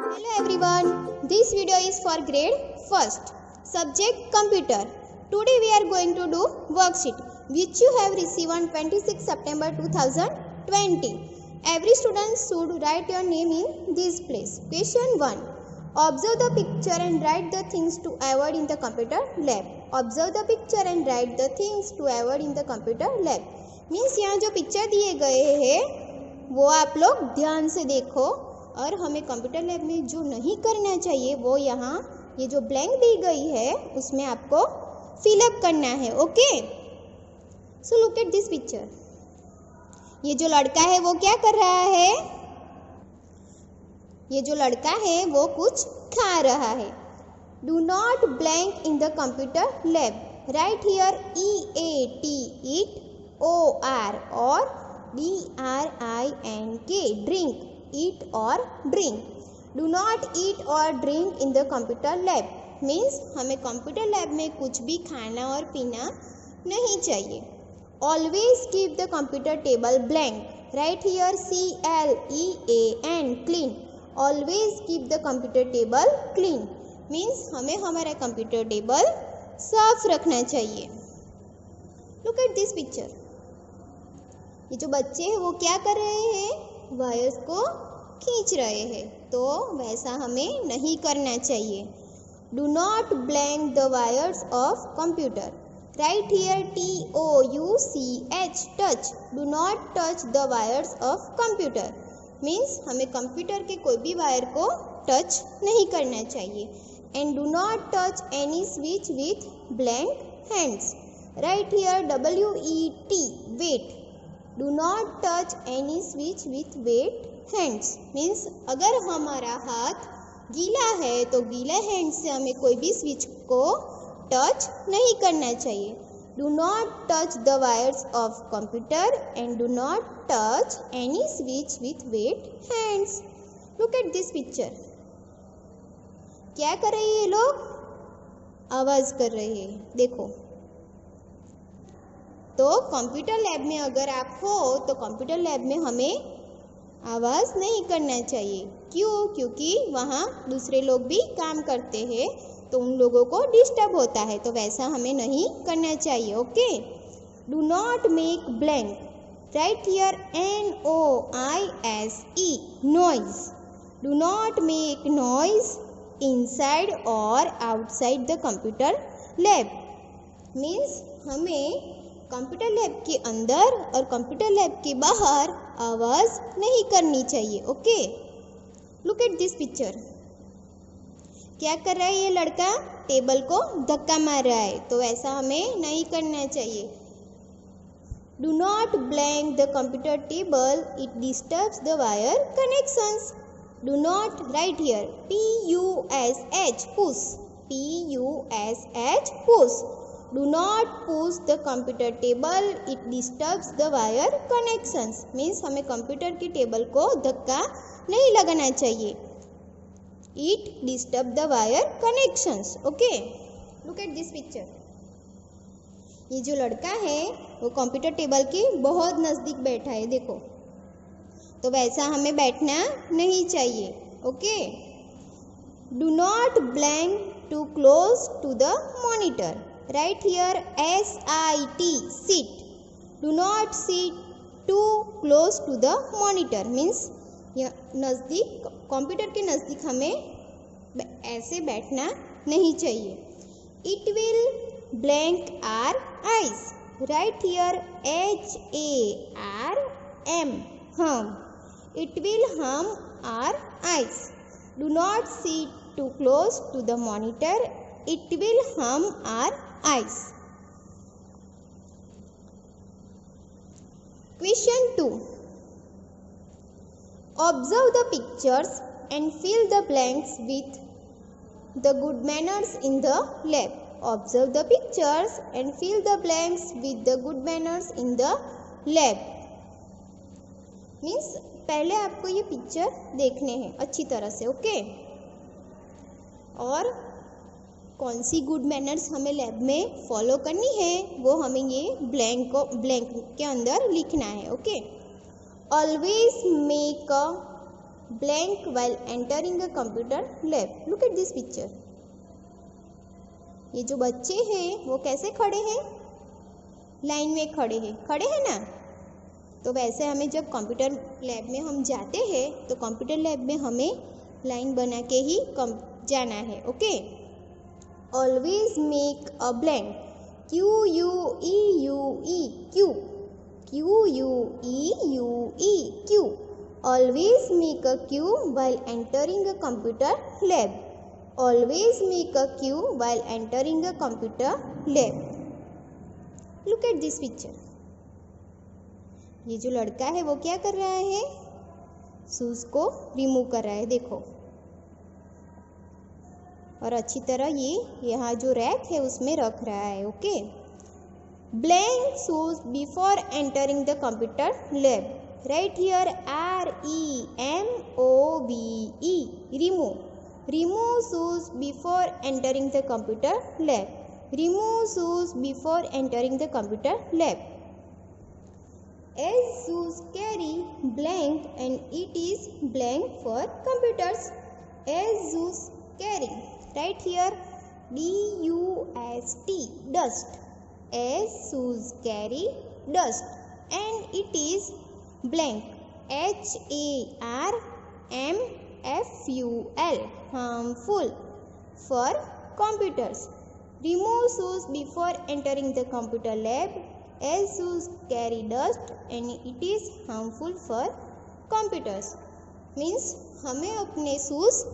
Hello everyone, this video is for grade 1st, subject computer. Today we are going to do worksheet which you have received on 26 September 2020. Every student should write your name in this place. Question 1. Observe the picture and write the things to avoid in the computer lab. Observe the picture and write the things to avoid in the computer lab. Means यहाँ जो picture दिए गए हैं वो आप लोग ध्यान से देखो और हमें कंप्यूटर लैब में जो नहीं करना चाहिए वो यहाँ ये जो ब्लैंक दी गई है उसमें आपको फिलअप करना है. Okay, so look at this picture. ये जो लड़का है वो क्या कर रहा है? ये जो लड़का है वो कुछ खा रहा है. Do not blank in the computer lab. Right here EAT it OR or DRINK drink. Eat or drink. Do not eat or drink in the computer lab. Means हमें कंप्यूटर लैब में कुछ भी खाना और पीना नहीं चाहिए. Always keep the computer table blank. Right here CLEAN clean. Always keep the computer table clean. Means हमें हमारा कंप्यूटर टेबल साफ रखना चाहिए. Look at this picture. ये जो बच्चे हैं वो क्या कर रहे हैं? वायर्स को खींच रहे हैं. तो वैसा हमें नहीं करना चाहिए. Do not blank the wires of computer. Right here TOUCH touch. Do not touch the wires of computer. Means हमें कंप्यूटर के कोई भी वायर को टच नहीं करना चाहिए. And do not touch any switch with blank hands. Right here WET wet. Do not touch any switch with wet hands. Means अगर हमारा हाथ गीला है तो गीला हैंड से हमें कोई भी स्विच को टच नहीं करना चाहिए. Do not touch the wires of computer and do not touch any switch with wet hands. Look at this picture. क्या कर रहे हैं ये लोग? आवाज़ कर रहे हैं. देखो, तो कंप्यूटर लैब में अगर आप हो तो कंप्यूटर लैब में हमें आवाज़ नहीं करना चाहिए. क्यों? क्योंकि वहाँ दूसरे लोग भी काम करते हैं तो उन लोगों को डिस्टर्ब होता है. तो वैसा हमें नहीं करना चाहिए. Okay. Do not make blank. Right here NOISE noise. Do not make noise inside और outside the computer lab. Means हमें कंप्यूटर लैब के अंदर और कंप्यूटर लैब के बाहर आवाज़ नहीं करनी चाहिए. Okay. Look at this picture. क्या कर रहा है ये लड़का? टेबल को धक्का मार रहा है. तो ऐसा हमें नहीं करना चाहिए. Do not blank the computer table. It disturbs the wire connections. Do not. Right here PUSH push. PUSH push. Do not push the computer table. It disturbs the wire connections. Means हमें computer की table को धक्का नहीं लगाना चाहिए. It disturb the wire connections. Okay. Look at this picture. ये जो लड़का है वो कंप्यूटर टेबल के बहुत नज़दीक बैठा है. देखो, तो वैसा हमें बैठना नहीं चाहिए. Okay. Do not blank too close to the monitor. Right here SIT sit. Do not sit too close to the monitor. Means नज़दीक कंप्यूटर के नज़दीक हमें ऐसे बैठना नहीं चाहिए. It will blank our eyes. Right here HARM harm. It will harm our eyes. Do not sit too close to the monitor. It will harm our eyes. Question 2. Observe the pictures and fill the blanks with the good manners in the lab. Observe the pictures and fill the blanks with the good manners in the lab. Means पहले आपको ये picture देखने हैं अच्छी तरह से. Okay. और कौन सी गुड मैनर्स हमें लैब में फॉलो करनी है वो हमें ये ब्लैंक के अंदर लिखना है. Okay. Always make blank while entering a computer lab. Look at this picture. ये जो बच्चे हैं वो कैसे खड़े हैं? लाइन में खड़े हैं ना। तो वैसे हमें जब कंप्यूटर लैब में हम जाते हैं तो कंप्यूटर लैब में हमें लाइन बना के ही जाना है. Okay. Always make a blank. Q-U-E-U-E Q. Always make a Q while entering a computer lab. Always make a Q while entering a computer lab. Look at this picture. ये जो लड़का है वो क्या कर रहा है? शूज को रिमूव कर रहा है. देखो, और अच्छी तरह ये यहाँ जो रैक है उसमें रख रहा है. Okay. Blank shoes before entering the computer lab. Right here R-E-M-O-V-E. Remove. Remove shoes before entering the computer lab. Remove shoes before entering the computer lab. As shoes carry blank and it is blank for computers. As shoes carry. Right here D-U-S-T. Dust. As shoes carry dust and it is blank. Harmful. Harmful for computers. Remove shoes before entering the computer lab. As shoes carry dust and it is harmful for computers. Means हमें अपने shoes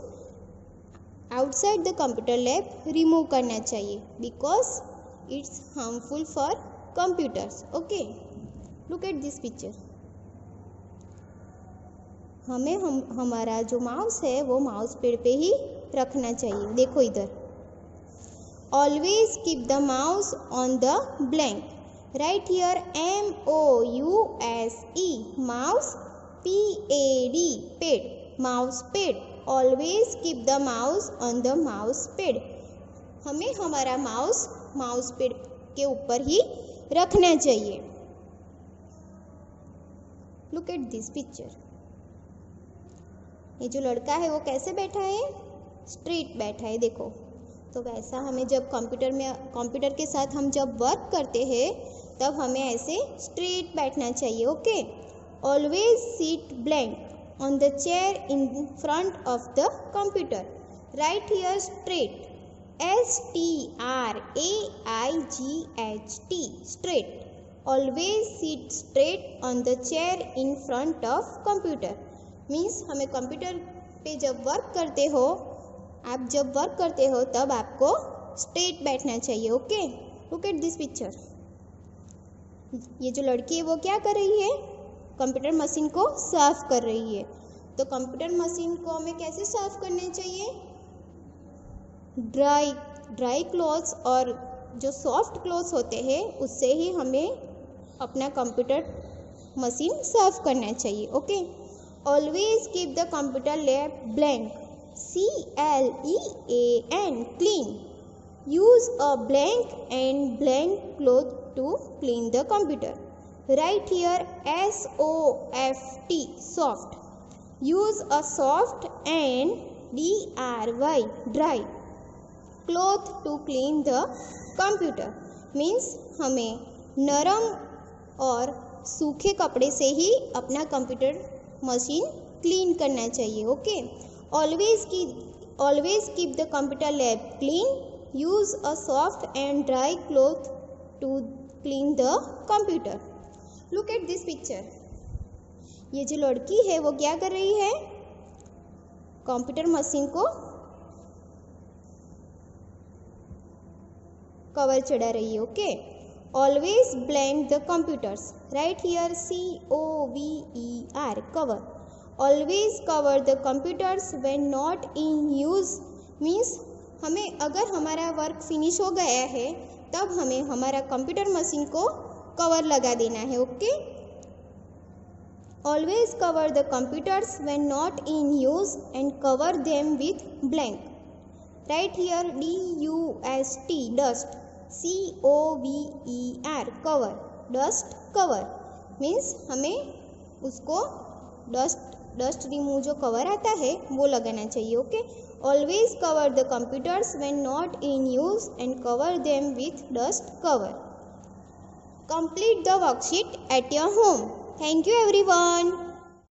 outside the computer lab remove करना चाहिए because it's harmful for computers. Okay. Look at this picture. हमें हमारा जो mouse है वो mouse pad पे ही रखना चाहिए. देखो इधर. Always keep the mouse on the blank. Right here MOUSE. Mouse. PAD. Paid. Mouse pad. Always keep the mouse on the mouse pad. हमें हमारा माउस पैड के ऊपर ही रखना चाहिए. Look at this picture. ये जो लड़का है वो कैसे बैठा है? स्ट्रेट बैठा है. देखो, तो वैसा हमें जब कंप्यूटर के साथ हम जब वर्क करते हैं तब हमें ऐसे स्ट्रेट बैठना चाहिए. Okay. Always seat blank on the chair in front of the computer. Right here straight. STRAIGHT. Straight. Always sit straight on the chair in front of computer. Means हमें कंप्यूटर पे जब वर्क करते हो, आप जब work करते हो तब आपको स्ट्रेट बैठना चाहिए. Okay. Look at this picture. ये जो लड़की है वो क्या कर रही है? कंप्यूटर मशीन को साफ कर रही है. तो कंप्यूटर मशीन को हमें कैसे साफ करने चाहिए? ड्राई क्लॉथ्स और जो सॉफ्ट क्लॉथ्स होते हैं उससे ही हमें अपना कंप्यूटर मशीन साफ करना चाहिए. Okay. Always keep the computer lab blank. CLEAN. Clean. Use a blank and blank cloth to clean the computer. Right here SOFT. Soft. Use a soft and dry cloth to clean the computer. Means हमें नरम और सूखे कपड़े से ही अपना computer machine clean करना चाहिए. Okay. Always keep the computer lab clean. Use a soft and dry cloth to clean the computer. Look at this picture. ये जो लड़की है वो क्या कर रही है? कंप्यूटर मशीन को कवर चढ़ा रही है. Okay. Always blank the computers. Right here COVER. Cover. Always cover the computers when not in use. Means हमें अगर हमारा वर्क फिनिश हो गया है तब हमें हमारा कंप्यूटर मशीन को कवर लगा देना है. Okay. Always cover the computers when not in use and cover them with blank. Right here DUST. Dust. COVER. Cover. Dust cover. Means हमें उसको डस्ट डस्ट रिमूव जो कवर आता है वो लगाना चाहिए। Okay, always cover the computers when not in use and cover them with dust cover. Complete the worksheet at your home. Thank you everyone.